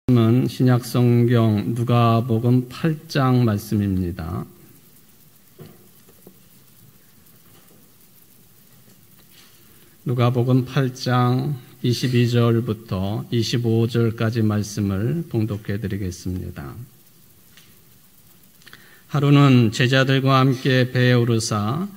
말씀은 신약성경 누가복음 8장 말씀입니다. 누가복음 8장 22절부터 25절까지 말씀을 봉독해 드리겠습니다. 하루는 제자들과 함께 배에 오르사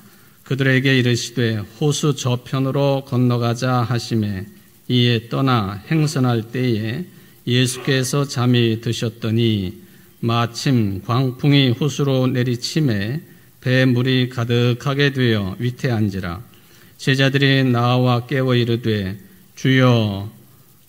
그들에게 이르시되 호수 저편으로 건너가자 하시매 이에 떠나 행선할 때에 예수께서 잠이 드셨더니 마침 광풍이 호수로 내리침에 배에 물이 가득하게 되어 위태한지라. 제자들이 나와 깨워 이르되 주여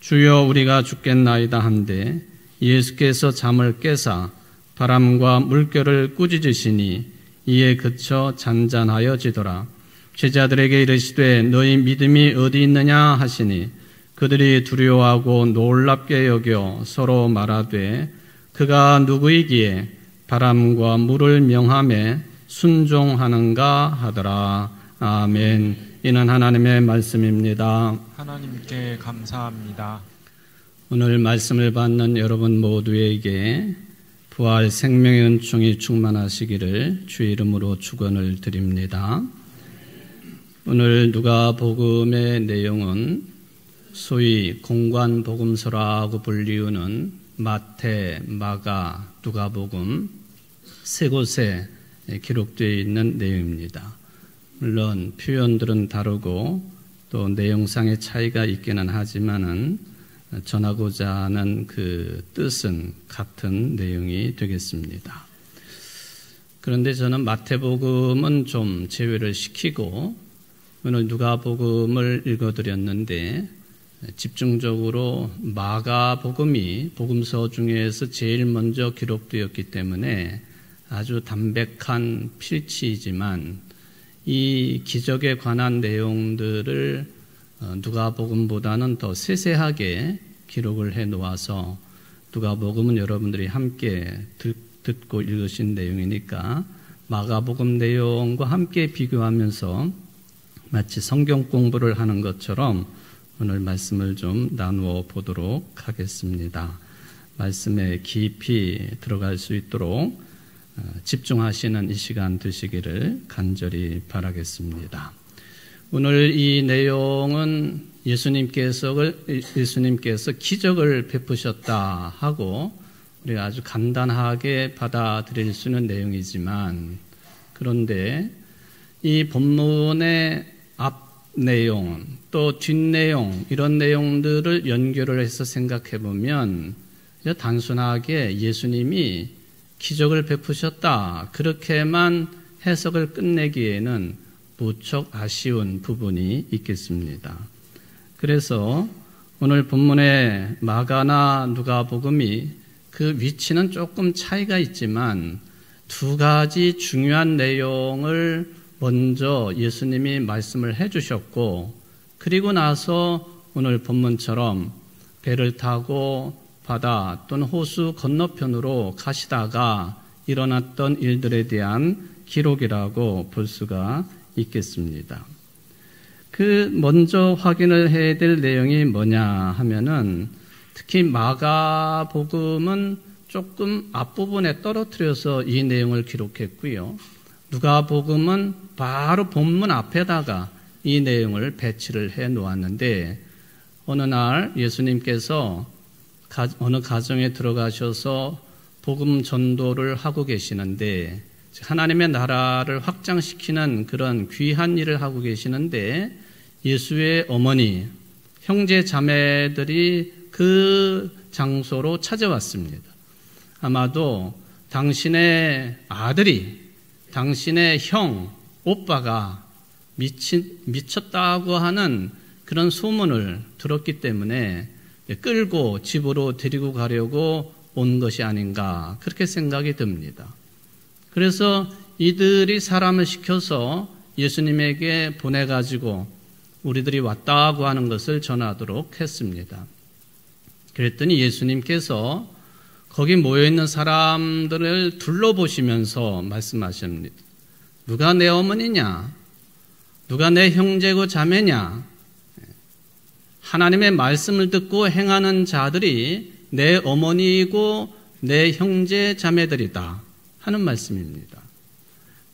주여 우리가 죽겠나이다 한데 예수께서 잠을 깨사 바람과 물결을 꾸짖으시니 이에 그쳐 잔잔하여지더라. 제자들에게 이르시되 너희 믿음이 어디 있느냐 하시니 그들이 두려워하고 놀랍게 여겨 서로 말하되 그가 누구이기에 바람과 물을 명함에 순종하는가 하더라. 아멘. 이는 하나님의 말씀입니다. 하나님께 감사합니다. 오늘 말씀을 받는 여러분 모두에게 부활 생명의 은총이 충만하시기를 주의 이름으로 축원을 드립니다. 오늘 누가복음의 내용은 소위 공관복음서라고 불리우는 마태, 마가, 누가복음 세 곳에 기록되어 있는 내용입니다. 물론 표현들은 다르고 또 내용상의 차이가 있기는 하지만은 전하고자 하는 그 뜻은 같은 내용이 되겠습니다. 그런데 저는 마태복음은 좀 제외를 시키고 오늘 누가복음을 읽어드렸는데 집중적으로 마가복음이 복음서 중에서 제일 먼저 기록되었기 때문에 아주 담백한 필치이지만 이 기적에 관한 내용들을 누가복음보다는 더 세세하게 기록을 해 놓아서 누가복음은 여러분들이 함께 듣고 읽으신 내용이니까 마가복음 내용과 함께 비교하면서 마치 성경 공부를 하는 것처럼 오늘 말씀을 좀 나누어 보도록 하겠습니다. 말씀에 깊이 들어갈 수 있도록 집중하시는 이 시간 되시기를 간절히 바라겠습니다. 오늘 이 내용은 예수님께서 기적을 베푸셨다 하고 우리가 아주 간단하게 받아들일 수 있는 내용이지만 그런데 이 본문의 앞 내용 또 뒷내용 이런 내용들을 연결을 해서 생각해 보면 단순하게 예수님이 기적을 베푸셨다 그렇게만 해석을 끝내기에는 무척 아쉬운 부분이 있겠습니다. 그래서 오늘 본문의 마가나 누가복음이 그 위치는 조금 차이가 있지만 두 가지 중요한 내용을 먼저 예수님이 말씀을 해주셨고 그리고 나서 오늘 본문처럼 배를 타고 바다 또는 호수 건너편으로 가시다가 일어났던 일들에 대한 기록이라고 볼 수가 있겠습니다. 그 먼저 확인을 해야 될 내용이 뭐냐 하면은 특히 마가복음은 조금 앞부분에 떨어뜨려서 이 내용을 기록했고요. 누가복음은 바로 본문 앞에다가 이 내용을 배치를 해 놓았는데 어느 날 예수님께서 어느 가정에 들어가셔서 복음 전도를 하고 계시는데 하나님의 나라를 확장시키는 그런 귀한 일을 하고 계시는데 예수의 어머니, 형제 자매들이 그 장소로 찾아왔습니다. 아마도 당신의 아들이 당신의 형, 오빠가 미쳤다고 하는 그런 소문을 들었기 때문에 끌고 집으로 데리고 가려고 온 것이 아닌가 그렇게 생각이 듭니다. 그래서 이들이 사람을 시켜서 예수님에게 보내가지고 우리들이 왔다고 하는 것을 전하도록 했습니다. 그랬더니 예수님께서 거기 모여있는 사람들을 둘러보시면서 말씀하십니다. 누가 내 어머니냐? 누가 내 형제고 자매냐? 하나님의 말씀을 듣고 행하는 자들이 내 어머니이고 내 형제 자매들이다 하는 말씀입니다.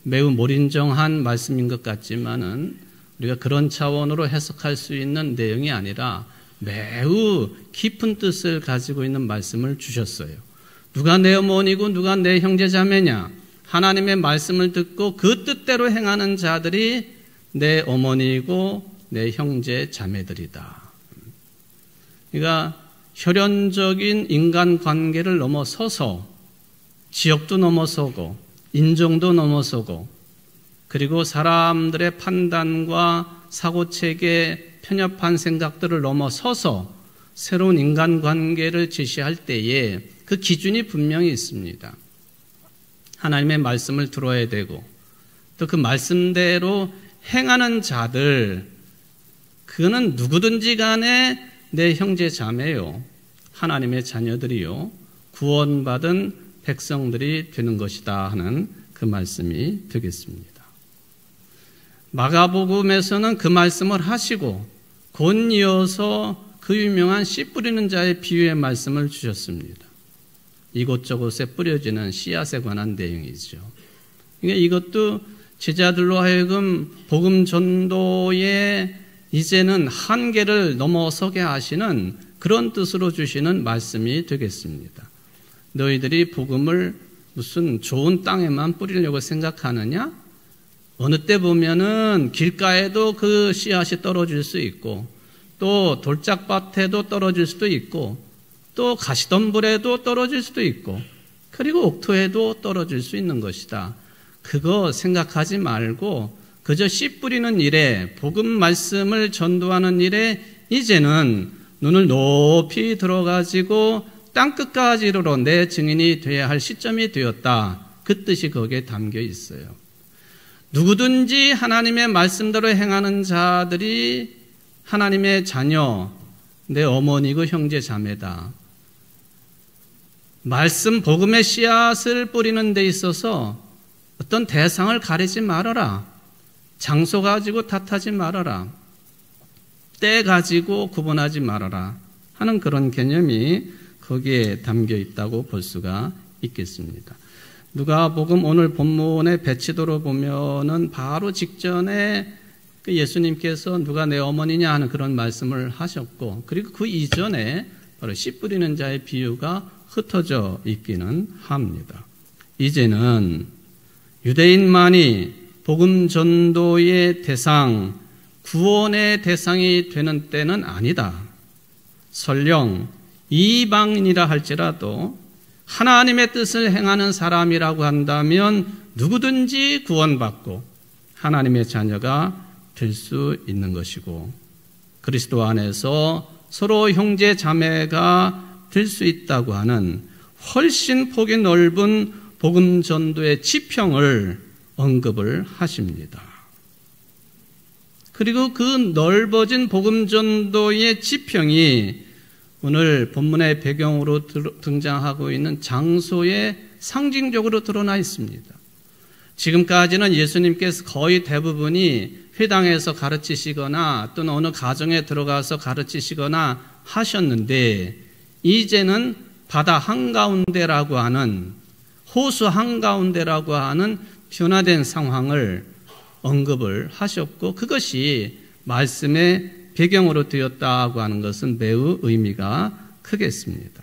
매우 몰인정한 말씀인 것 같지만은 우리가 그런 차원으로 해석할 수 있는 내용이 아니라 매우 깊은 뜻을 가지고 있는 말씀을 주셨어요. 누가 내 어머니고 누가 내 형제 자매냐? 하나님의 말씀을 듣고 그 뜻대로 행하는 자들이 내 어머니이고 내 형제 자매들이다. 그러니까 혈연적인 인간관계를 넘어서서 지역도 넘어서고 인종도 넘어서고 그리고 사람들의 판단과 사고체계 편협한 생각들을 넘어서서 새로운 인간관계를 제시할 때에 그 기준이 분명히 있습니다. 하나님의 말씀을 들어야 되고 또 그 말씀대로 행하는 자들, 그거는 누구든지 간에 내 형제 자매요, 하나님의 자녀들이요, 구원받은 백성들이 되는 것이다 하는 그 말씀이 되겠습니다. 마가복음에서는 그 말씀을 하시고 곧 이어서 그 유명한 씨 뿌리는 자의 비유의 말씀을 주셨습니다. 이곳저곳에 뿌려지는 씨앗에 관한 내용이죠. 그러니까 이것도 제자들로 하여금 복음 전도에 이제는 한계를 넘어서게 하시는 그런 뜻으로 주시는 말씀이 되겠습니다. 너희들이 복음을 무슨 좋은 땅에만 뿌리려고 생각하느냐? 어느 때 보면은 길가에도 그 씨앗이 떨어질 수 있고 또 돌짝밭에도 떨어질 수도 있고 또 가시덤불에도 떨어질 수도 있고 그리고 옥토에도 떨어질 수 있는 것이다. 그거 생각하지 말고 그저 씨 뿌리는 일에, 복음 말씀을 전도하는 일에 이제는 눈을 높이 들어가지고 땅끝까지 이르러 내 증인이 되어야 할 시점이 되었다. 그 뜻이 거기에 담겨 있어요. 누구든지 하나님의 말씀대로 행하는 자들이 하나님의 자녀, 내 어머니고 형제 자매다. 말씀 복음의 씨앗을 뿌리는 데 있어서 어떤 대상을 가리지 말아라. 장소 가지고 탓하지 말아라. 때 가지고 구분하지 말아라 하는 그런 개념이 거기에 담겨 있다고 볼 수가 있겠습니다. 누가복음 오늘 본문의 배치도로 보면은 바로 직전에 예수님께서 누가 내 어머니냐 하는 그런 말씀을 하셨고 그리고 그 이전에 바로 씨 뿌리는 자의 비유가 흩어져 있기는 합니다. 이제는 유대인만이 복음 전도의 대상, 구원의 대상이 되는 때는 아니다. 설령 이방인이라 할지라도 하나님의 뜻을 행하는 사람이라고 한다면 누구든지 구원받고 하나님의 자녀가 될 수 있는 것이고 그리스도 안에서 서로 형제 자매가 될 수 있다고 하는 훨씬 폭이 넓은 복음 전도의 지평을 언급을 하십니다. 그리고 그 넓어진 복음 전도의 지평이 오늘 본문의 배경으로 등장하고 있는 장소에 상징적으로 드러나 있습니다. 지금까지는 예수님께서 거의 대부분이 회당에서 가르치시거나 또는 어느 가정에 들어가서 가르치시거나 하셨는데 이제는 바다 한가운데라고 하는 호수 한가운데라고 하는 변화된 상황을 언급을 하셨고 그것이 말씀의 배경으로 되었다고 하는 것은 매우 의미가 크겠습니다.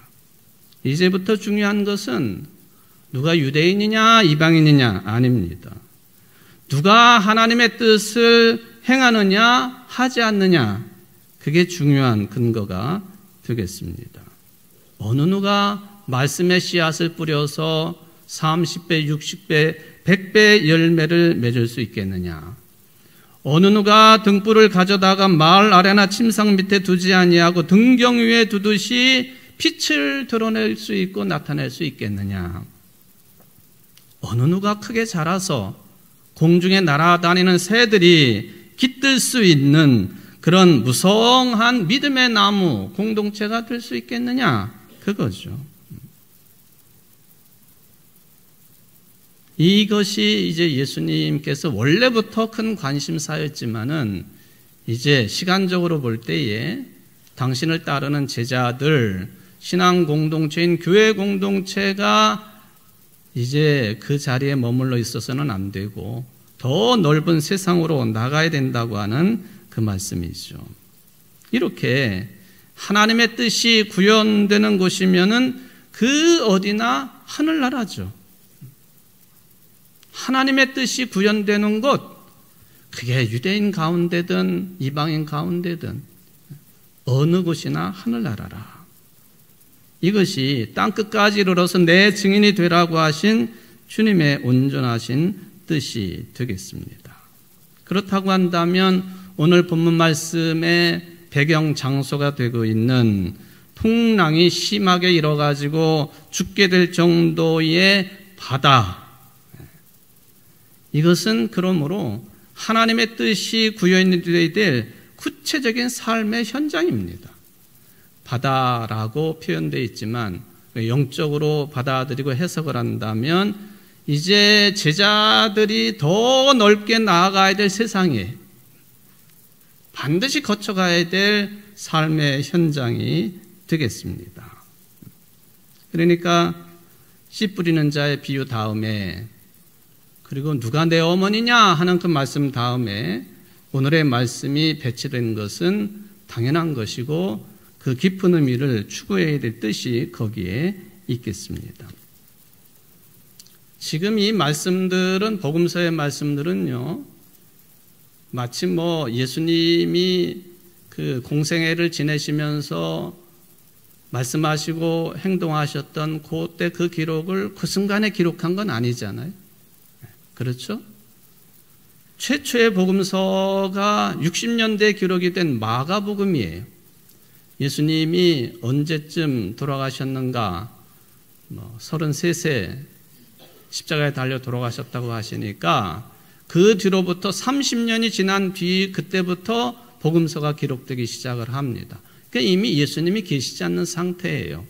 이제부터 중요한 것은 누가 유대인이냐 이방인이냐 아닙니다. 누가 하나님의 뜻을 행하느냐 하지 않느냐 그게 중요한 근거가 되겠습니다. 어느 누가 말씀의 씨앗을 뿌려서 30배, 60배, 100배 열매를 맺을 수 있겠느냐? 어느 누가 등불을 가져다가 마을 아래나 침상 밑에 두지 아니하고 등경 위에 두듯이 빛을 드러낼 수 있고 나타낼 수 있겠느냐? 어느 누가 크게 자라서 공중에 날아다니는 새들이 깃들 수 있는 그런 무성한 믿음의 나무 공동체가 될 수 있겠느냐? 그거죠. 이것이 이제 예수님께서 원래부터 큰 관심사였지만은 이제 시간적으로 볼 때에 당신을 따르는 제자들, 신앙 공동체인 교회 공동체가 이제 그 자리에 머물러 있어서는 안 되고 더 넓은 세상으로 나가야 된다고 하는 그 말씀이죠. 이렇게 하나님의 뜻이 구현되는 곳이면은 그 어디나 하늘나라죠. 하나님의 뜻이 구현되는 곳, 그게 유대인 가운데든 이방인 가운데든 어느 곳이나 하늘나라라. 이것이 땅끝까지 이르러서 내 증인이 되라고 하신 주님의 온전하신 뜻이 되겠습니다. 그렇다고 한다면 오늘 본문 말씀의 배경 장소가 되고 있는 풍랑이 심하게 일어가지고 죽게 될 정도의 바다, 이것은 그러므로 하나님의 뜻이 구현되어야 될 구체적인 삶의 현장입니다. 바다라고 표현되어 있지만 영적으로 받아들이고 해석을 한다면 이제 제자들이 더 넓게 나아가야 될 세상에 반드시 거쳐가야 될 삶의 현장이 되겠습니다. 그러니까 씨 뿌리는 자의 비유 다음에, 그리고 누가 내 어머니냐 하는 그 말씀 다음에 오늘의 말씀이 배치된 것은 당연한 것이고 그 깊은 의미를 추구해야 될 뜻이 거기에 있겠습니다. 지금 이 말씀들은, 복음서의 말씀들은요, 마치 예수님이 그 공생애를 지내시면서 말씀하시고 행동하셨던 그때 그 기록을 그 순간에 기록한 건 아니잖아요. 그렇죠? 최초의 복음서가 60년대에 기록이 된 마가복음이에요. 예수님이 언제쯤 돌아가셨는가? 33세 십자가에 달려 돌아가셨다고 하시니까 그 뒤로부터 30년이 지난 뒤 그때부터 복음서가 기록되기 시작을 합니다. 그러니까 이미 예수님이 계시지 않는 상태예요.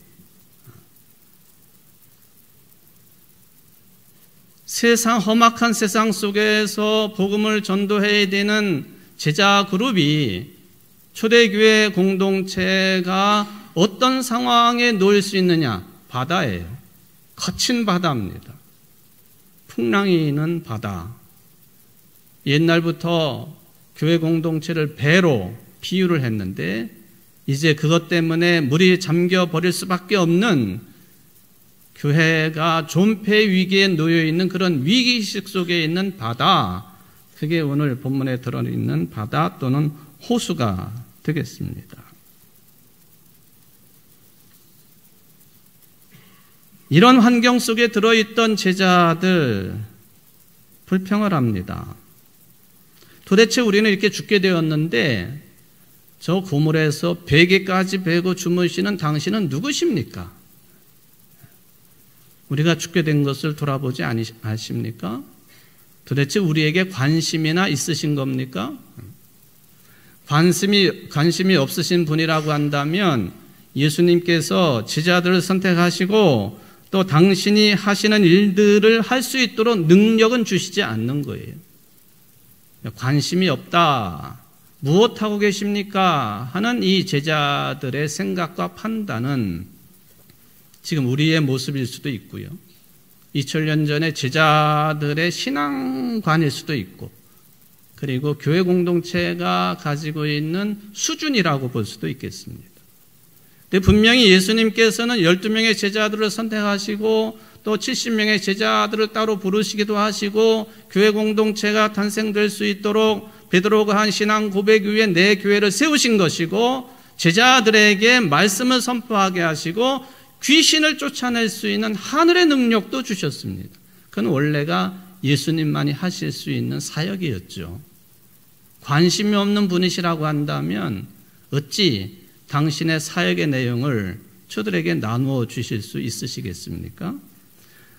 험악한 세상 속에서 복음을 전도해야 되는 제자 그룹이, 초대교회 공동체가 어떤 상황에 놓일 수 있느냐? 바다예요. 거친 바다입니다. 풍랑이 있는 바다. 옛날부터 교회 공동체를 배로 비유를 했는데 이제 그것 때문에 물이 잠겨버릴 수밖에 없는, 교회가 존폐 위기에 놓여 있는 그런 위기의식 속에 있는 바다, 그게 오늘 본문에 들어있는 바다 또는 호수가 되겠습니다. 이런 환경 속에 들어있던 제자들 불평을 합니다. 도대체 우리는 이렇게 죽게 되었는데 저 고물에서 베개까지 베고 주무시는 당신은 누구십니까? 우리가 죽게 된 것을 돌아보지 않으십니까? 도대체 우리에게 관심이나 있으신 겁니까? 관심이 없으신 분이라고 한다면 예수님께서 제자들을 선택하시고 또 당신이 하시는 일들을 할 수 있도록 능력은 주시지 않는 거예요. 관심이 없다, 무엇하고 계십니까? 하는 이 제자들의 생각과 판단은 지금 우리의 모습일 수도 있고요, 2000년 전에 제자들의 신앙관일 수도 있고, 그리고 교회 공동체가 가지고 있는 수준이라고 볼 수도 있겠습니다. 근데 분명히 예수님께서는 12명의 제자들을 선택하시고 또 70명의 제자들을 따로 부르시기도 하시고 교회 공동체가 탄생될 수 있도록 베드로가 한 신앙 고백 위에 내 교회를 세우신 것이고, 제자들에게 말씀을 선포하게 하시고 귀신을 쫓아낼 수 있는 하늘의 능력도 주셨습니다. 그건 원래가 예수님만이 하실 수 있는 사역이었죠. 관심이 없는 분이시라고 한다면 어찌 당신의 사역의 내용을 저들에게 나누어 주실 수 있으시겠습니까?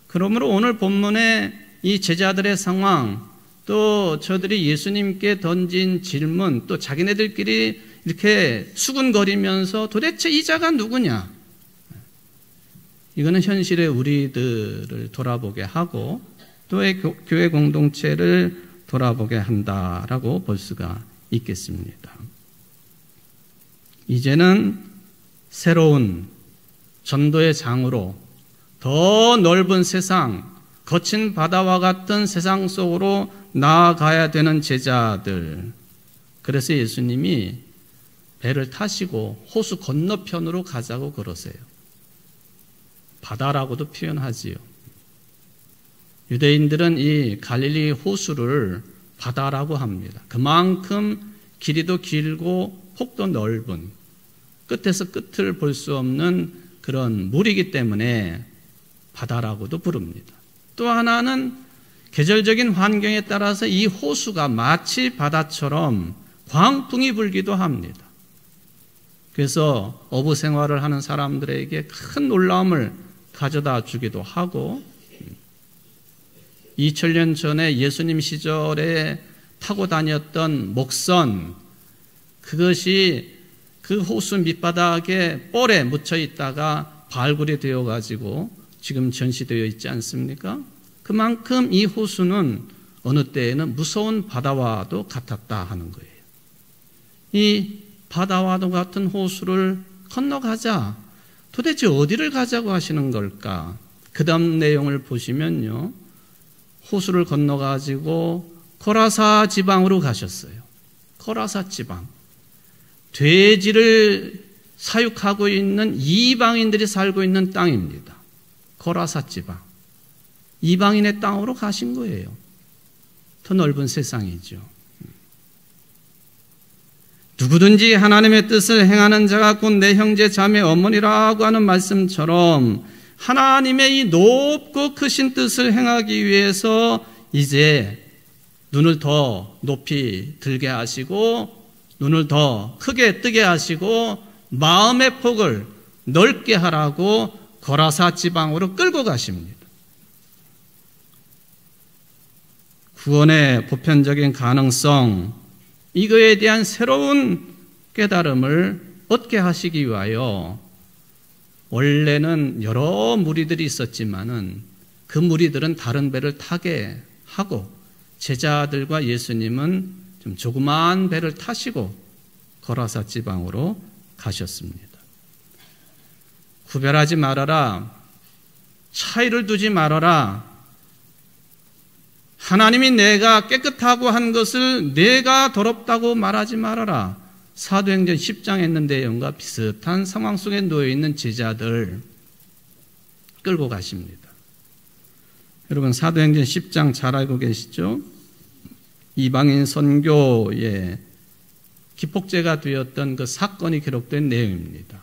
그러므로 오늘 본문의 이 제자들의 상황, 또 저들이 예수님께 던진 질문, 또 자기네들끼리 이렇게 수군거리면서 도대체 이 자가 누구냐? 이거는 현실의 우리들을 돌아보게 하고 또 교회 공동체를 돌아보게 한다라고 볼 수가 있겠습니다. 이제는 새로운 전도의 장으로 더 넓은 세상, 거친 바다와 같은 세상 속으로 나아가야 되는 제자들. 그래서 예수님이 배를 타시고 호수 건너편으로 가자고 그러세요. 바다라고도 표현하지요. 유대인들은 이 갈릴리 호수를 바다라고 합니다. 그만큼 길이도 길고 폭도 넓은, 끝에서 끝을 볼 수 없는 그런 물이기 때문에 바다라고도 부릅니다. 또 하나는 계절적인 환경에 따라서 이 호수가 마치 바다처럼 광풍이 불기도 합니다. 그래서 어부 생활을 하는 사람들에게 큰 놀라움을 가져다 주기도 하고, 2000년 전에 예수님 시절에 타고 다녔던 목선, 그것이 그 호수 밑바닥에 뻘에 묻혀 있다가 발굴이 되어가지고 지금 전시되어 있지 않습니까? 그만큼 이 호수는 어느 때에는 무서운 바다와도 같았다 하는 거예요. 이 바다와도 같은 호수를 건너가자. 도대체 어디를 가자고 하시는 걸까? 그 다음 내용을 보시면요. 호수를 건너가지고 코라사 지방으로 가셨어요. 코라사 지방. 돼지를 사육하고 있는 이방인들이 살고 있는 땅입니다. 코라사 지방. 이방인의 땅으로 가신 거예요. 더 넓은 세상이죠. 누구든지 하나님의 뜻을 행하는 자가 곧 내 형제 자매 어머니라고 하는 말씀처럼 하나님의 이 높고 크신 뜻을 행하기 위해서 이제 눈을 더 높이 들게 하시고 눈을 더 크게 뜨게 하시고 마음의 폭을 넓게 하라고 고라사 지방으로 끌고 가십니다. 구원의 보편적인 가능성, 이거에 대한 새로운 깨달음을 얻게 하시기 위하여 원래는 여러 무리들이 있었지만은 그 무리들은 다른 배를 타게 하고 제자들과 예수님은 좀 조그마한 배를 타시고 고라사 지방으로 가셨습니다. 구별하지 말아라. 차이를 두지 말아라. 하나님이 내가 깨끗하고 한 것을 내가 더럽다고 말하지 말아라. 사도행전 10장에 있는 내용과 비슷한 상황 속에 놓여있는 제자들 끌고 가십니다. 여러분 사도행전 10장 잘 알고 계시죠? 이방인 선교의 기폭제가 되었던 그 사건이 기록된 내용입니다.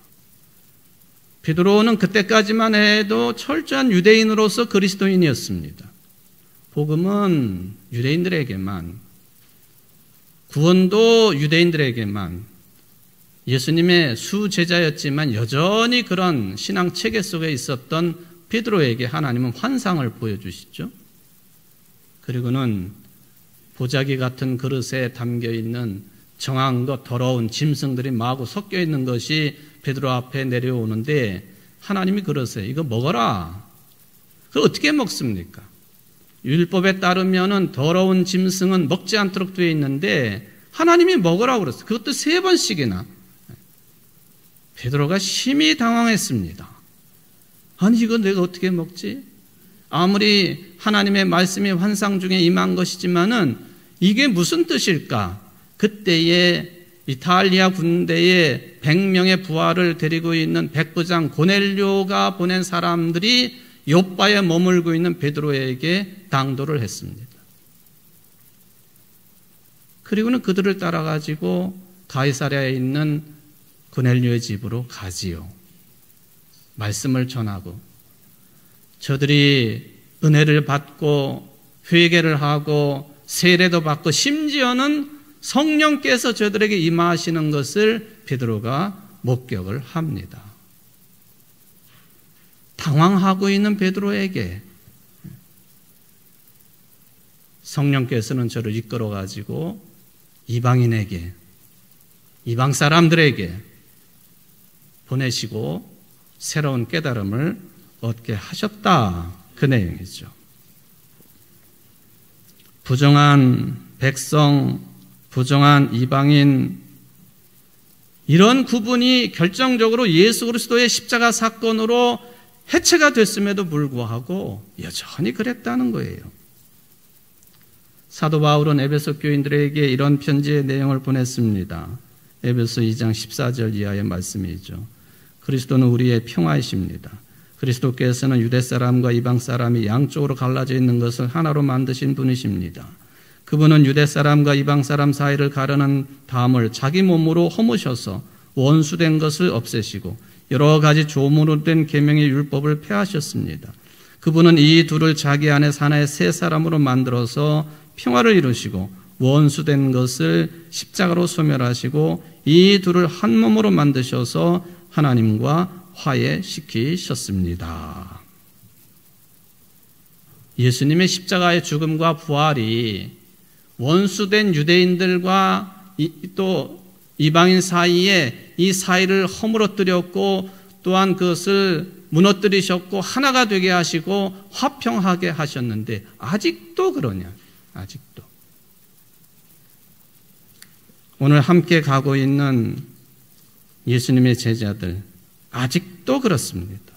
베드로는 그때까지만 해도 철저한 유대인으로서 그리스도인이었습니다. 복음은 유대인들에게만, 구원도 유대인들에게만, 예수님의 수제자였지만 여전히 그런 신앙 체계 속에 있었던 베드로에게 하나님은 환상을 보여주시죠. 그리고는 보자기 같은 그릇에 담겨있는 정한 것, 더러운 짐승들이 마구 섞여 있는 것이 베드로 앞에 내려오는데 하나님이 그러세요. 이거 먹어라. 그걸 어떻게 먹습니까? 율법에 따르면은 더러운 짐승은 먹지 않도록 되어 있는데 하나님이 먹으라고 그랬어요. 그것도 3번씩이나. 베드로가 심히 당황했습니다. 아니 이거 내가 어떻게 먹지? 아무리 하나님의 말씀이 환상 중에 임한 것이지만은 이게 무슨 뜻일까? 그때에 이탈리아 군대에 100명의 부하를 데리고 있는 백부장 고넬료가 보낸 사람들이 욥바에 머물고 있는 베드로에게 당도를 했습니다. 그리고는 그들을 따라가지고 가이사랴에 있는 고넬료의 집으로 가지요. 말씀을 전하고 저들이 은혜를 받고 회개를 하고 세례도 받고 심지어는 성령께서 저들에게 임하시는 것을 베드로가 목격을 합니다. 당황하고 있는 베드로에게 성령께서는 저를 이끌어가지고 이방인에게, 이방 사람들에게 보내시고 새로운 깨달음을 얻게 하셨다. 그 내용이죠. 부정한 백성, 부정한 이방인, 이런 구분이 결정적으로 예수 그리스도의 십자가 사건으로 해체가 됐음에도 불구하고 여전히 그랬다는 거예요. 사도 바울은 에베소 교인들에게 이런 편지의 내용을 보냈습니다. 에베소 2장 14절 이하의 말씀이죠. 그리스도는 우리의 평화이십니다. 그리스도께서는 유대 사람과 이방 사람이 양쪽으로 갈라져 있는 것을 하나로 만드신 분이십니다. 그분은 유대 사람과 이방 사람 사이를 가르는 담을 자기 몸으로 허무셔서 원수된 것을 없애시고 여러 가지 조문으로 된 계명의 율법을 폐하셨습니다. 그분은 이 둘을 자기 안에서 하나의 새 사람으로 만들어서 평화를 이루시고 원수된 것을 십자가로 소멸하시고 이 둘을 한 몸으로 만드셔서 하나님과 화해시키셨습니다. 예수님의 십자가의 죽음과 부활이 원수된 유대인들과 또 이방인 사이에 이 사이를 허물어뜨렸고 또한 그것을 무너뜨리셨고 하나가 되게 하시고 화평하게 하셨는데 아직도 그러냐? 아직도. 오늘 함께 가고 있는 예수님의 제자들 아직도 그렇습니다.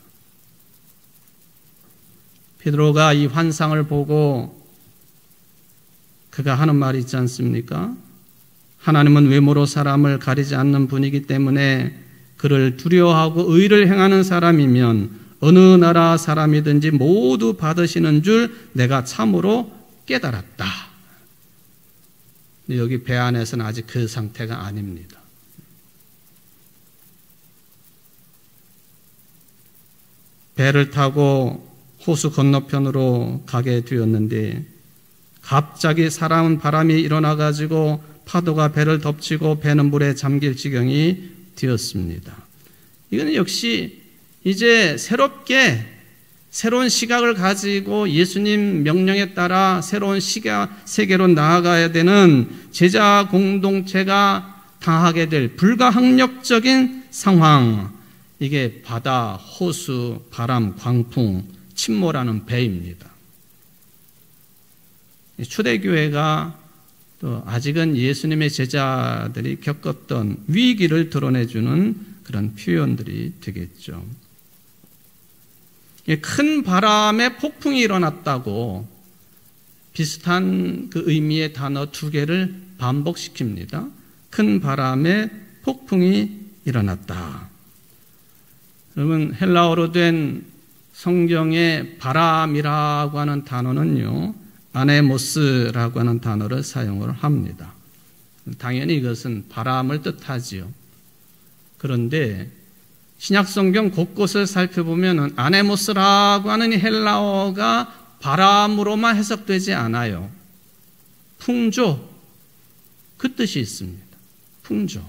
베드로가 이 환상을 보고 그가 하는 말이 있지 않습니까? 하나님은 외모로 사람을 가리지 않는 분이기 때문에 그를 두려워하고 의를 행하는 사람이면 어느 나라 사람이든지 모두 받으시는 줄 내가 참으로 깨달았다. 여기 배 안에서는 아직 그 상태가 아닙니다. 배를 타고 호수 건너편으로 가게 되었는데 갑자기 사나운 바람이 일어나가지고 파도가 배를 덮치고 배는 물에 잠길 지경이 되었습니다. 이건 역시 이제 새로운 시각을 가지고 예수님 명령에 따라 새로운 세계로 나아가야 되는 제자 공동체가 당하게 될 불가항력적인 상황, 이게 바다, 호수, 바람, 광풍, 침몰하는 배입니다. 초대교회가 또 아직은 예수님의 제자들이 겪었던 위기를 드러내주는 그런 표현들이 되겠죠. 큰 바람에 폭풍이 일어났다고 비슷한 그 의미의 단어 두 개를 반복시킵니다. 큰 바람에 폭풍이 일어났다. 여러분, 헬라어로 된 성경의 바람이라고 하는 단어는요, 아네모스라고 하는 단어를 사용을 합니다. 당연히 이것은 바람을 뜻하지요. 그런데 신약성경 곳곳을 살펴보면 아네모스라고 하는 이 헬라어가 바람으로만 해석되지 않아요. 풍조, 그 뜻이 있습니다. 풍조.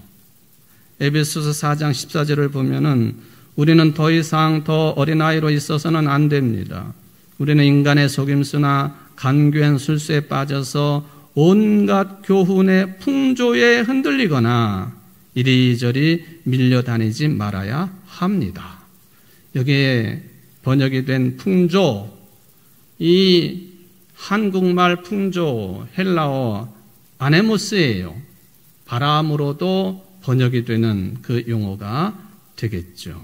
에베소서 4장 14절을 보면은 우리는 더 이상 더 어린아이로 있어서는 안 됩니다. 우리는 인간의 속임수나 간교한 술수에 빠져서 온갖 교훈의 풍조에 흔들리거나 이리저리 밀려다니지 말아야 합니다. 여기에 번역이 된 풍조, 이 한국말 풍조, 헬라어 아네모스예요. 바람으로도 번역이 되는 그 용어가 되겠죠.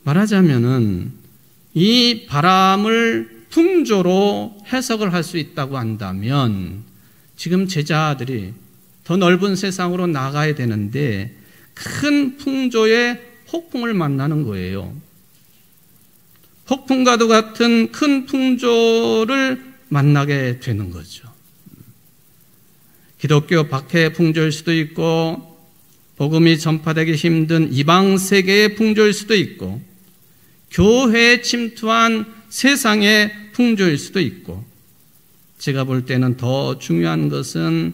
말하자면은 이 바람을 풍조로 해석을 할 수 있다고 한다면 지금 제자들이 더 넓은 세상으로 나가야 되는데 큰 풍조의 폭풍을 만나는 거예요. 폭풍과도 같은 큰 풍조를 만나게 되는 거죠. 기독교 박해의 풍조일 수도 있고 복음이 전파되기 힘든 이방 세계의 풍조일 수도 있고 교회에 침투한 세상의 풍조일 수도 있고 제가 볼 때는 더 중요한 것은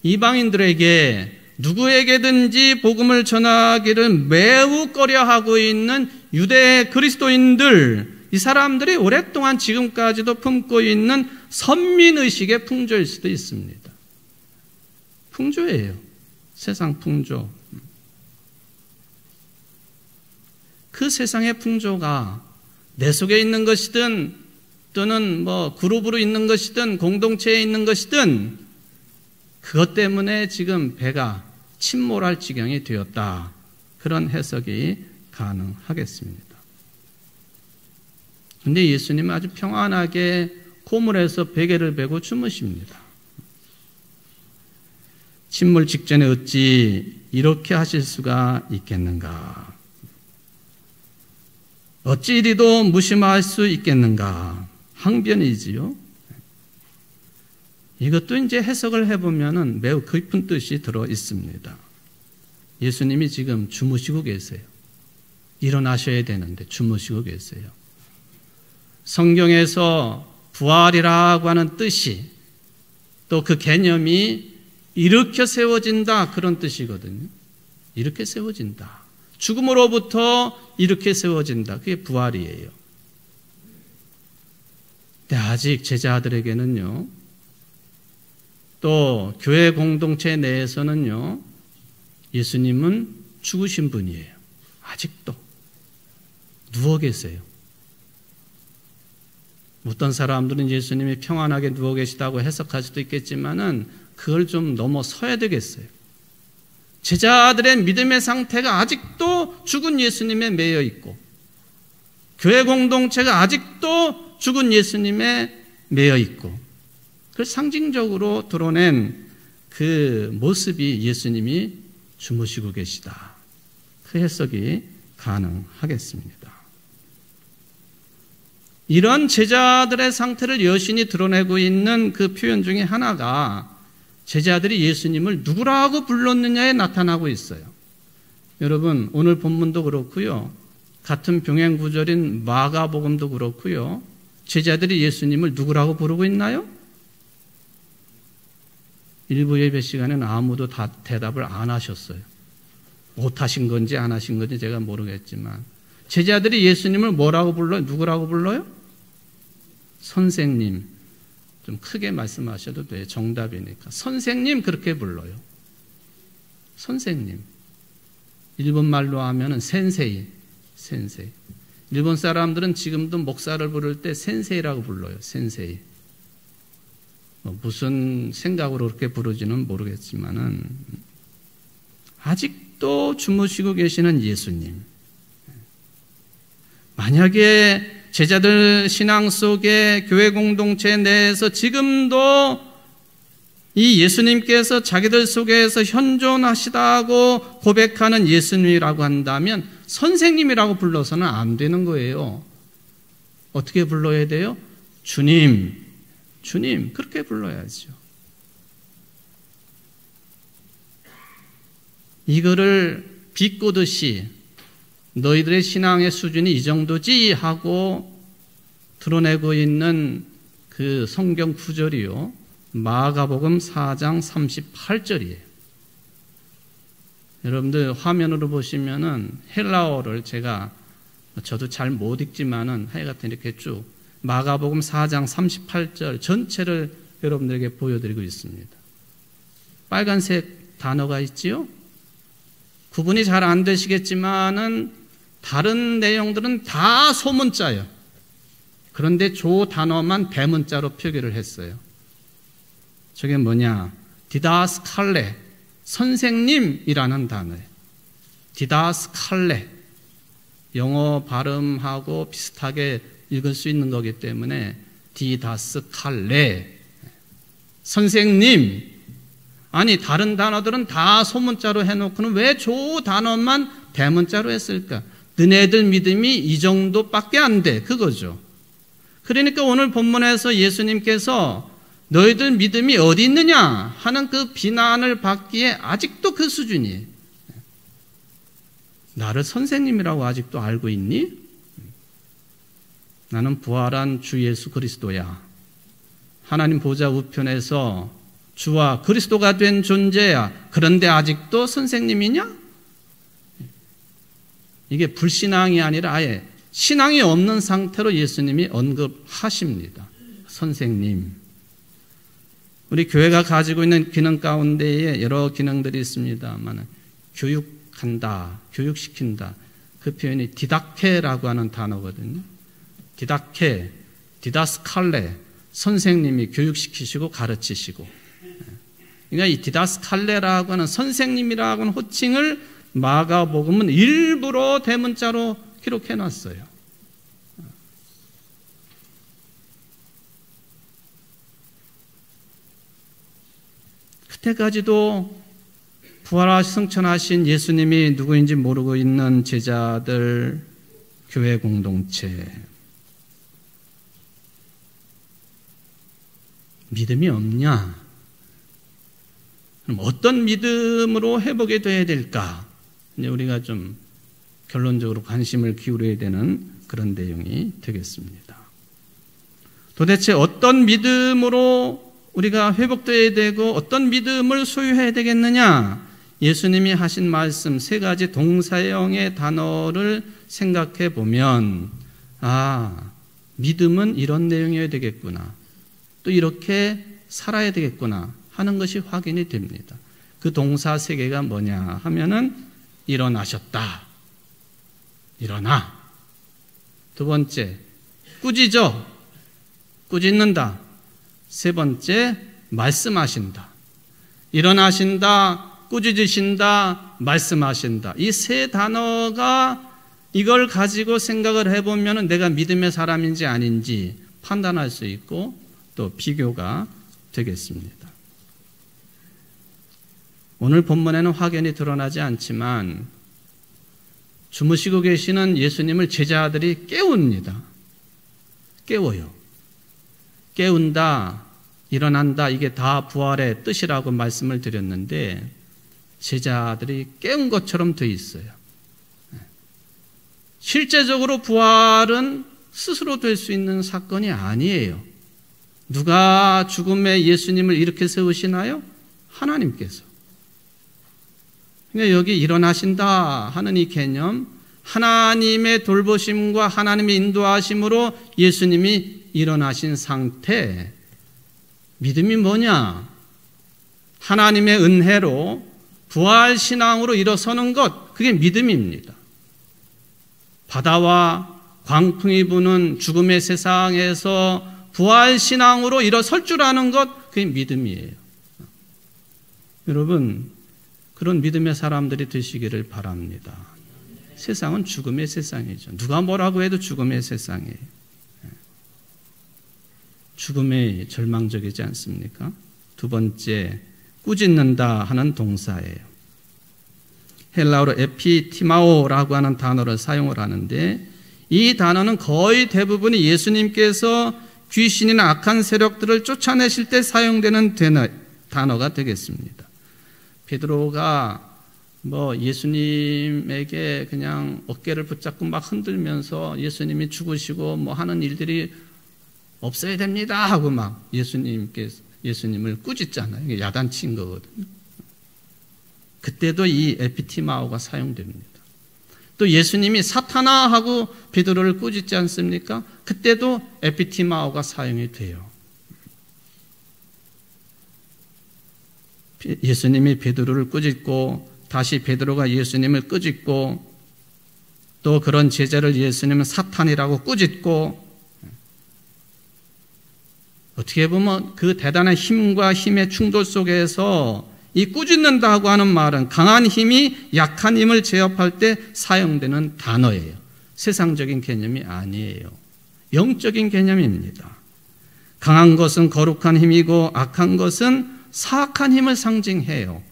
이방인들에게 누구에게든지 복음을 전하기를 매우 꺼려하고 있는 유대 그리스도인들, 이 사람들이 오랫동안 지금까지도 품고 있는 선민의식의 풍조일 수도 있습니다. 풍조예요. 세상 풍조. 그 세상의 풍조가 내 속에 있는 것이든 또는 그룹으로 있는 것이든 공동체에 있는 것이든 그것 때문에 지금 배가 침몰할 지경이 되었다. 그런 해석이 가능하겠습니다. 그런데 예수님은 아주 평안하게 고물에서 베개를 베고 주무십니다. 침몰 직전에 어찌 이렇게 하실 수가 있겠는가? 어찌 이리도 무심할 수 있겠는가? 항변이지요. 이것도 이제 해석을 해보면 매우 깊은 뜻이 들어 있습니다. 예수님이 지금 주무시고 계세요. 일어나셔야 되는데 주무시고 계세요. 성경에서 부활이라고 하는 뜻이 또 그 개념이 일으켜 세워진다 그런 뜻이거든요. 이렇게 세워진다. 죽음으로부터 이렇게 세워진다. 그게 부활이에요. 근데 아직 제자들에게는요. 또 교회 공동체 내에서는요. 예수님은 죽으신 분이에요. 아직도 누워 계세요. 어떤 사람들은 예수님이 평안하게 누워 계시다고 해석할 수도 있겠지만은 그걸 좀 넘어서야 되겠어요. 제자들의 믿음의 상태가 아직도 죽은 예수님에 매여 있고 교회 공동체가 아직도 죽은 예수님에 매여 있고 그걸 상징적으로 드러낸 그 모습이 예수님이 주무시고 계시다. 그 해석이 가능하겠습니다. 이런 제자들의 상태를 여신이 드러내고 있는 그 표현 중에 하나가 제자들이 예수님을 누구라고 불렀느냐에 나타나고 있어요. 여러분 오늘 본문도 그렇고요. 같은 병행 구절인 마가복음도 그렇고요. 제자들이 예수님을 누구라고 부르고 있나요? 일부 예배 시간에는 아무도 다 대답을 안 하셨어요. 못하신 건지 안 하신 건지 제가 모르겠지만 제자들이 예수님을 뭐라고 불러요? 누구라고 불러요? 선생님. 좀 크게 말씀하셔도 돼요. 정답이니까. 선생님 그렇게 불러요. 선생님. 일본 말로 하면은 센세이. 센세이. 일본 사람들은 지금도 목사를 부를 때 센세이라고 불러요. 센세이. 무슨 생각으로 그렇게 부르지는 모르겠지만은 아직도 주무시고 계시는 예수님. 만약에 제자들 신앙 속에 교회 공동체 내에서 지금도 이 예수님께서 자기들 속에서 현존하시다고 고백하는 예수님이라고 한다면 선생님이라고 불러서는 안 되는 거예요. 어떻게 불러야 돼요? 주님, 주님 그렇게 불러야죠. 이거를 비꼬듯이 너희들의 신앙의 수준이 이 정도지 하고 드러내고 있는 그 성경 구절이요. 마가복음 4장 38절이에요. 여러분들 화면으로 보시면은 헬라어를 저도 잘 못 읽지만은 하여간 이렇게 쭉 마가복음 4장 38절 전체를 여러분들에게 보여드리고 있습니다. 빨간색 단어가 있지요? 구분이 잘 안 되시겠지만은 다른 내용들은 다 소문자예요. 그런데 조 단어만 대문자로 표기를 했어요. 저게 뭐냐? 디다스칼레, 선생님이라는 단어예요. 디다스칼레, 영어 발음하고 비슷하게 읽을 수 있는 거기 때문에 디다스칼레, 선생님. 아니 다른 단어들은 다 소문자로 해놓고는 왜 조 단어만 대문자로 했을까? 너네들 믿음이 이 정도밖에 안 돼. 그거죠. 그러니까 오늘 본문에서 예수님께서 너희들 믿음이 어디 있느냐 하는 그 비난을 받기에 아직도 그 수준이에요. 나를 선생님이라고 아직도 알고 있니? 나는 부활한 주 예수 그리스도야. 하나님 보좌 우편에서 주와 그리스도가 된 존재야. 그런데 아직도 선생님이냐? 이게 불신앙이 아니라 아예 신앙이 없는 상태로 예수님이 언급하십니다. 선생님. 우리 교회가 가지고 있는 기능 가운데에 여러 기능들이 있습니다만 교육한다, 교육시킨다. 그 표현이 디다케라고 하는 단어거든요. 디다케, 디다스칼레, 선생님이 교육시키시고 가르치시고 그러니까 이 디다스칼레라고 하는 선생님이라고 하는 호칭을 마가복음은 일부러 대문자로 기록해 놨어요. 그때까지도 부활하시 승천하신 예수님이 누구인지 모르고 있는 제자들, 교회 공동체, 믿음이 없냐? 그럼 어떤 믿음으로 회복이 돼야 될까? 이제 우리가 좀 결론적으로 관심을 기울여야 되는 그런 내용이 되겠습니다. 도대체 어떤 믿음으로 우리가 회복되어야 되고 어떤 믿음을 소유해야 되겠느냐? 예수님이 하신 말씀 세 가지 동사형의 단어를 생각해 보면 믿음은 이런 내용이어야 되겠구나. 또 이렇게 살아야 되겠구나 하는 것이 확인이 됩니다. 그 동사 세 개가 뭐냐 하면은 일어나셨다. 일어나. 두 번째, 꾸짖어. 꾸짖는다. 세 번째, 말씀하신다. 일어나신다, 꾸짖으신다, 말씀하신다. 이 세 단어가 이걸 가지고 생각을 해보면 내가 믿음의 사람인지 아닌지 판단할 수 있고 또 비교가 되겠습니다. 오늘 본문에는 확연히 드러나지 않지만 주무시고 계시는 예수님을 제자들이 깨웁니다. 깨워요. 깨운다, 일어난다, 이게 다 부활의 뜻이라고 말씀을 드렸는데 제자들이 깨운 것처럼 돼 있어요. 실제적으로 부활은 스스로 될 수 있는 사건이 아니에요. 누가 죽음의 예수님을 이렇게 세우시나요? 하나님께서. 그러니까 여기 일어나신다 하는 이 개념, 하나님의 돌보심과 하나님의 인도하심으로 예수님이 일어나신 상태, 믿음이 뭐냐? 하나님의 은혜로 부활신앙으로 일어서는 것, 그게 믿음입니다. 바다와 광풍이 부는 죽음의 세상에서 부활신앙으로 일어설 줄 아는 것, 그게 믿음이에요. 여러분, 그런 믿음의 사람들이 되시기를 바랍니다. 세상은 죽음의 세상이죠. 누가 뭐라고 해도 죽음의 세상이에요. 죽음이 절망적이지 않습니까? 두 번째, 꾸짖는다 하는 동사예요. 헬라어로 에피티마오라고 하는 단어를 사용을 하는데 이 단어는 거의 대부분이 예수님께서 귀신이나 악한 세력들을 쫓아내실 때 사용되는 단어가 되겠습니다. 베드로가 예수님에게 그냥 어깨를 붙잡고 막 흔들면서 예수님이 죽으시고 하는 일들이 없어야 됩니다 하고 막 예수님을 꾸짖잖아요. 야단친 거거든요. 그때도 이 에피티마오가 사용됩니다. 또 예수님이 사탄아 하고 베드로를 꾸짖지 않습니까? 그때도 에피티마오가 사용이 돼요. 예수님이 베드로를 꾸짖고 다시 베드로가 예수님을 꾸짖고 또 그런 제자를 예수님은 사탄이라고 꾸짖고, 어떻게 보면 그 대단한 힘과 힘의 충돌 속에서 이 꾸짖는다고 하는 말은 강한 힘이 약한 힘을 제압할 때 사용되는 단어예요. 세상적인 개념이 아니에요. 영적인 개념입니다. 강한 것은 거룩한 힘이고 악한 것은 사악한 힘을 상징해요.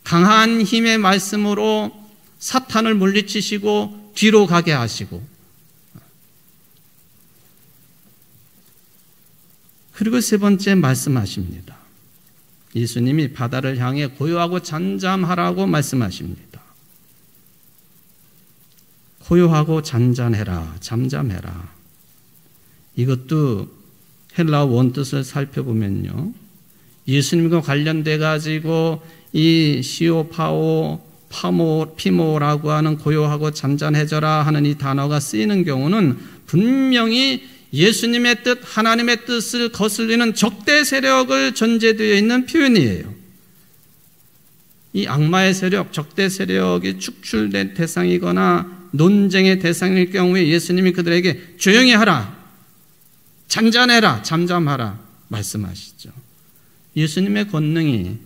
강한 힘의 말씀으로 사탄을 물리치시고 뒤로 가게 하시고, 그리고 세 번째 말씀하십니다. 예수님이 바다를 향해 고요하고 잠잠하라고 말씀하십니다. 고요하고 잔잔해라, 잠잠해라. 이것도 헬라어 원뜻을 살펴보면요, 예수님과 관련돼 가지고 이 시오파오, 피모라고 하는 고요하고 잠잠해져라 하는 이 단어가 쓰이는 경우는 분명히 예수님의 뜻, 하나님의 뜻을 거슬리는 적대 세력을 전제되어 있는 표현이에요. 이 악마의 세력, 적대 세력이 축출된 대상이거나 논쟁의 대상일 경우에 예수님이 그들에게 조용히 하라, 잔잔해라, 잠잠하라 말씀하시죠. 예수님의 권능이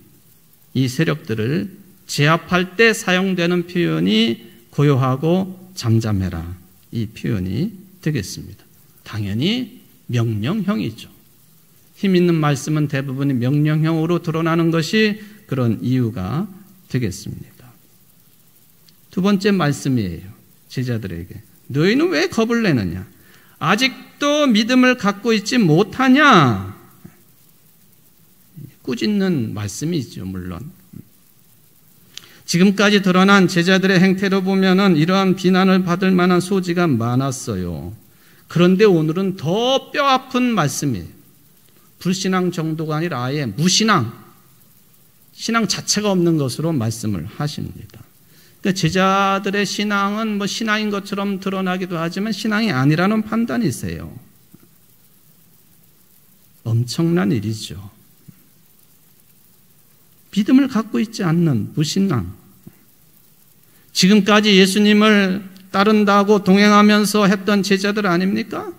이 세력들을 제압할 때 사용되는 표현이 고요하고 잠잠해라. 이 표현이 되겠습니다. 당연히 명령형이죠. 힘 있는 말씀은 대부분이 명령형으로 드러나는 것이 그런 이유가 되겠습니다. 두 번째 말씀이에요. 제자들에게. 너희는 왜 겁을 내느냐? 아직도 믿음을 갖고 있지 못하냐? 꾸짖는 말씀이죠, 물론. 지금까지 드러난 제자들의 행태로 보면은 이러한 비난을 받을 만한 소지가 많았어요. 그런데 오늘은 더 뼈아픈 말씀이에요. 불신앙 정도가 아니라 아예 무신앙, 신앙 자체가 없는 것으로 말씀을 하십니다. 그러니까 제자들의 신앙은 뭐 신앙인 것처럼 드러나기도 하지만 신앙이 아니라는 판단이 있어요. 엄청난 일이죠. 믿음을 갖고 있지 않는 무신앙. 지금까지 예수님을 따른다고 동행하면서 했던 제자들 아닙니까?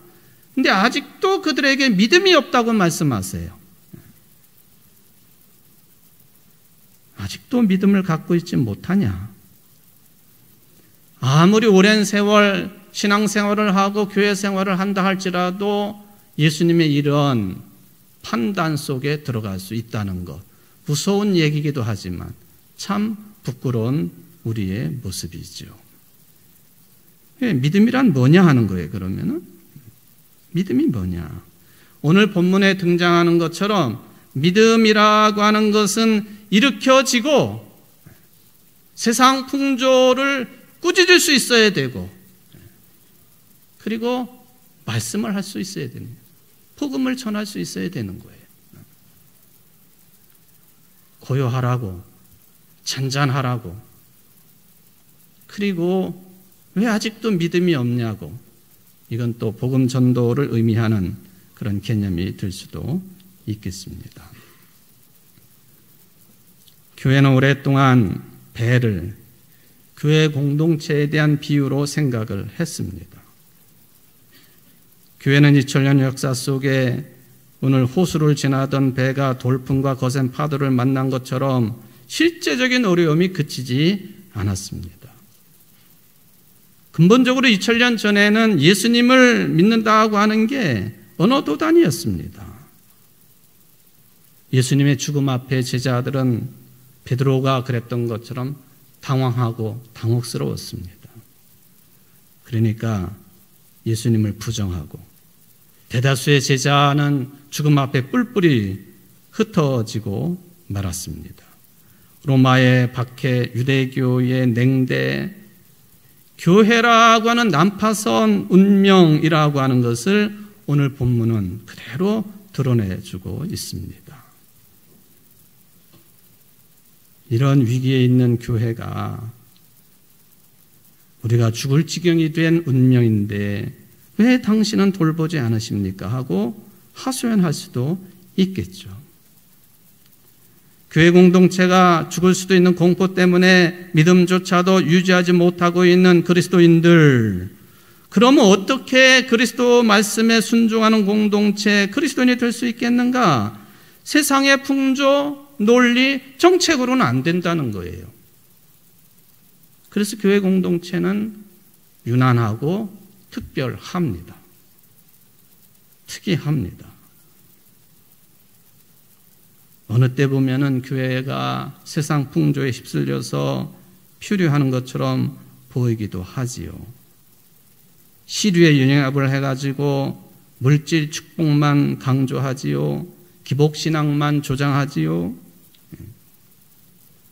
근데 아직도 그들에게 믿음이 없다고 말씀하세요. 아직도 믿음을 갖고 있지 못하냐? 아무리 오랜 세월 신앙생활을 하고 교회 생활을 한다 할지라도 예수님의 이런 판단 속에 들어갈 수 있다는 것. 무서운 얘기이기도 하지만 참 부끄러운 우리의 모습이죠. 믿음이란 뭐냐 하는 거예요, 그러면은? 믿음이 뭐냐? 오늘 본문에 등장하는 것처럼 믿음이라고 하는 것은 일으켜지고 세상 풍조를 꾸짖을 수 있어야 되고 그리고 말씀을 할 수 있어야 됩니다. 복음을 전할 수 있어야 되는 거예요. 고요하라고, 잔잔하라고, 그리고 왜 아직도 믿음이 없냐고, 이건 또 복음 전도를 의미하는 그런 개념이 될 수도 있겠습니다. 교회는 오랫동안 배를 교회 공동체에 대한 비유로 생각을 했습니다. 교회는 2000년 역사 속에 오늘 호수를 지나던 배가 돌풍과 거센 파도를 만난 것처럼 실제적인 어려움이 그치지 않았습니다. 근본적으로 2000년 전에는 예수님을 믿는다고 하는 게 언어 도단이었습니다. 예수님의 죽음 앞에 제자들은 베드로가 그랬던 것처럼 당황하고 당혹스러웠습니다. 그러니까 예수님을 부정하고 대다수의 제자는 죽음 앞에 뿔뿔이 흩어지고 말았습니다. 로마의 박해, 유대교의 냉대, 교회라고 하는 난파선 운명이라고 하는 것을 오늘 본문은 그대로 드러내주고 있습니다. 이런 위기에 있는 교회가 우리가 죽을 지경이 된 운명인데 왜 당신은 돌보지 않으십니까? 하고 하소연할 수도 있겠죠. 교회 공동체가 죽을 수도 있는 공포 때문에 믿음조차도 유지하지 못하고 있는 그리스도인들, 그러면 어떻게 그리스도 말씀에 순종하는 공동체, 그리스도인이 될 수 있겠는가? 세상의 풍조, 논리, 정책으로는 안 된다는 거예요. 그래서 교회 공동체는 유난하고 특별합니다. 특이합니다. 어느 때 보면은 교회가 세상 풍조에 휩쓸려서 표류하는 것처럼 보이기도 하지요. 시류에 융합을 해가지고 물질 축복만 강조하지요. 기복신앙만 조장하지요.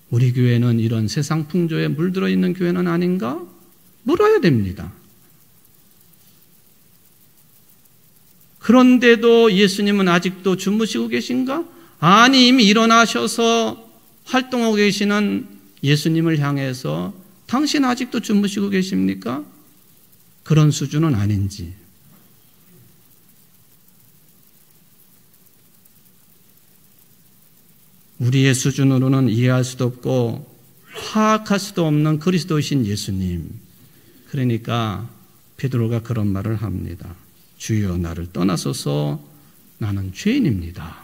우리 교회는 이런 세상 풍조에 물들어 있는 교회는 아닌가? 물어야 됩니다. 그런데도 예수님은 아직도 주무시고 계신가? 아니, 이미 일어나셔서 활동하고 계시는 예수님을 향해서 당신 아직도 주무시고 계십니까? 그런 수준은 아닌지. 우리의 수준으로는 이해할 수도 없고 파악할 수도 없는 그리스도이신 예수님. 그러니까 베드로가 그런 말을 합니다. 주여 나를 떠나소서 나는 죄인입니다.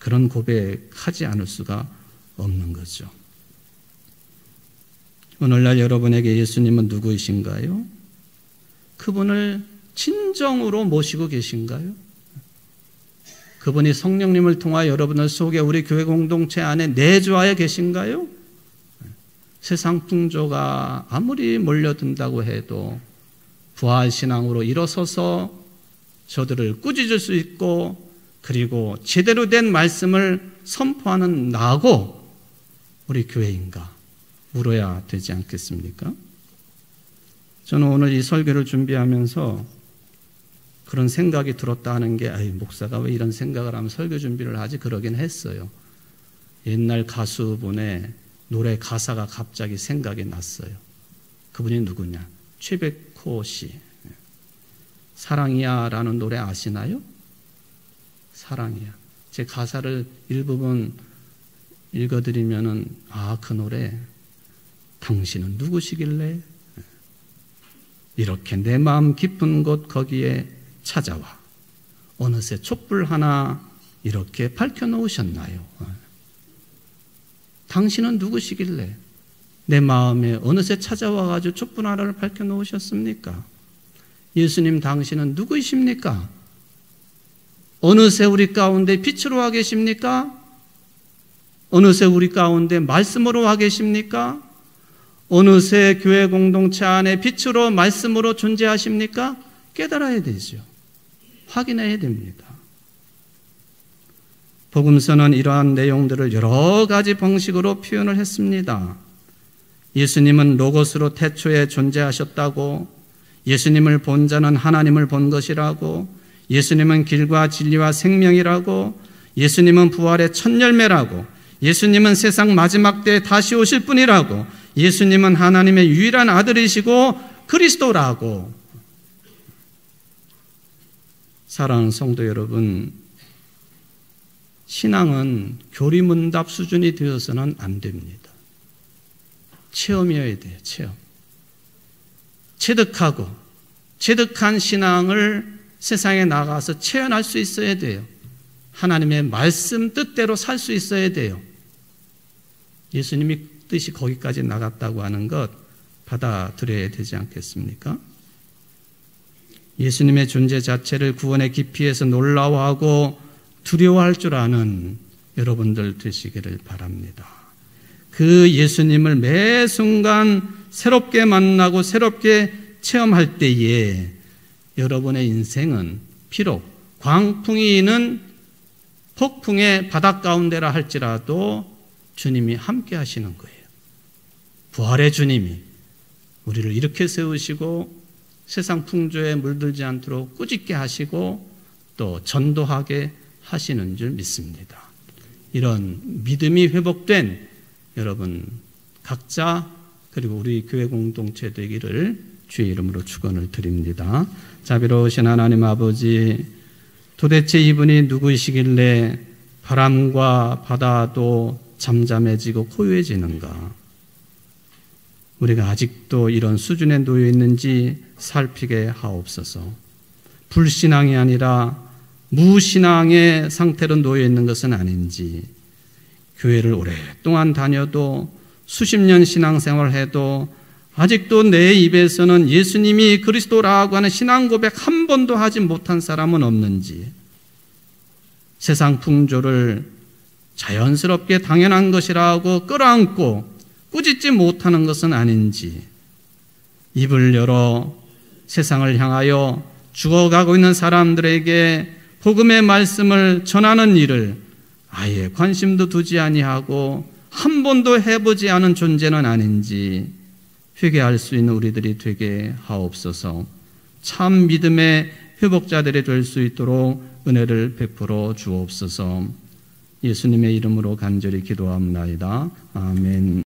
그런 고백하지 않을 수가 없는 거죠. 오늘날 여러분에게 예수님은 누구이신가요? 그분을 진정으로 모시고 계신가요? 그분이 성령님을 통하여 여러분을 속에 우리 교회 공동체 안에 내주하여 계신가요? 세상 풍조가 아무리 몰려든다고 해도 부활신앙으로 일어서서 저들을 꾸짖을 수 있고 그리고 제대로 된 말씀을 선포하는 나고 우리 교회인가 물어야 되지 않겠습니까? 저는 오늘 이 설교를 준비하면서 그런 생각이 들었다 하는 게 목사가 왜 이런 생각을 하면 설교 준비를 하지 그러긴 했어요. 옛날 가수분의 노래 가사가 갑자기 생각이 났어요. 그분이 누구냐? 최백호 씨. 사랑이야 라는 노래 아시나요? 사랑이야. 제 가사를 일부분 읽어드리면은 그 노래 당신은 누구시길래 이렇게 내 마음 깊은 곳 거기에 찾아와 어느새 촛불 하나 이렇게 밝혀놓으셨나요? 당신은 누구시길래 내 마음에 어느새 찾아와가지고 촛불 하나를 밝혀놓으셨습니까? 예수님 당신은 누구이십니까? 어느새 우리 가운데 빛으로 와 계십니까? 어느새 우리 가운데 말씀으로 와 계십니까? 어느새 교회 공동체 안에 빛으로 말씀으로 존재하십니까? 깨달아야 되죠. 확인해야 됩니다. 복음서는 이러한 내용들을 여러 가지 방식으로 표현을 했습니다. 예수님은 로고스로 태초에 존재하셨다고, 예수님을 본 자는 하나님을 본 것이라고, 예수님은 길과 진리와 생명이라고, 예수님은 부활의 첫 열매라고, 예수님은 세상 마지막 때에 다시 오실 분이라고, 예수님은 하나님의 유일한 아들이시고 그리스도라고. 사랑하는 성도 여러분, 신앙은 교리문답 수준이 되어서는 안 됩니다. 체험이어야 돼요. 체험. 체득한 신앙을 세상에 나가서 체험할 수 있어야 돼요. 하나님의 말씀 뜻대로 살 수 있어야 돼요. 예수님이 뜻이 거기까지 나갔다고 하는 것 받아들여야 되지 않겠습니까? 예수님의 존재 자체를 구원의 깊이에서 놀라워하고 두려워할 줄 아는 여러분들 되시기를 바랍니다. 그 예수님을 매 순간 새롭게 만나고 새롭게 체험할 때에 여러분의 인생은 비록 광풍이 있는 폭풍의 바닷 가운데라 할지라도 주님이 함께 하시는 거예요. 부활의 주님이 우리를 이렇게 세우시고 세상 풍조에 물들지 않도록 꾸짖게 하시고 또 전도하게 하시는 줄 믿습니다. 이런 믿음이 회복된 여러분 각자 그리고 우리 교회 공동체 되기를 주의 이름으로 축원을 드립니다. 자비로우신 하나님 아버지, 도대체 이분이 누구이시길래 바람과 바다도 잠잠해지고 고요해지는가? 우리가 아직도 이런 수준에 놓여 있는지 살피게 하옵소서. 불신앙이 아니라 무신앙의 상태로 놓여 있는 것은 아닌지, 교회를 오랫동안 다녀도 수십 년 신앙생활을 해도 아직도 내 입에서는 예수님이 그리스도라고 하는 신앙 고백 한 번도 하지 못한 사람은 없는지, 세상 풍조를 자연스럽게 당연한 것이라고 끌어안고 꾸짖지 못하는 것은 아닌지, 입을 열어 세상을 향하여 죽어가고 있는 사람들에게 복음의 말씀을 전하는 일을 아예 관심도 두지 아니하고 한 번도 해보지 않은 존재는 아닌지 회개할 수 있는 우리들이 되게 하옵소서. 참 믿음의 회복자들이 될 수 있도록 은혜를 베풀어 주옵소서. 예수님의 이름으로 간절히 기도합나이다. 아멘.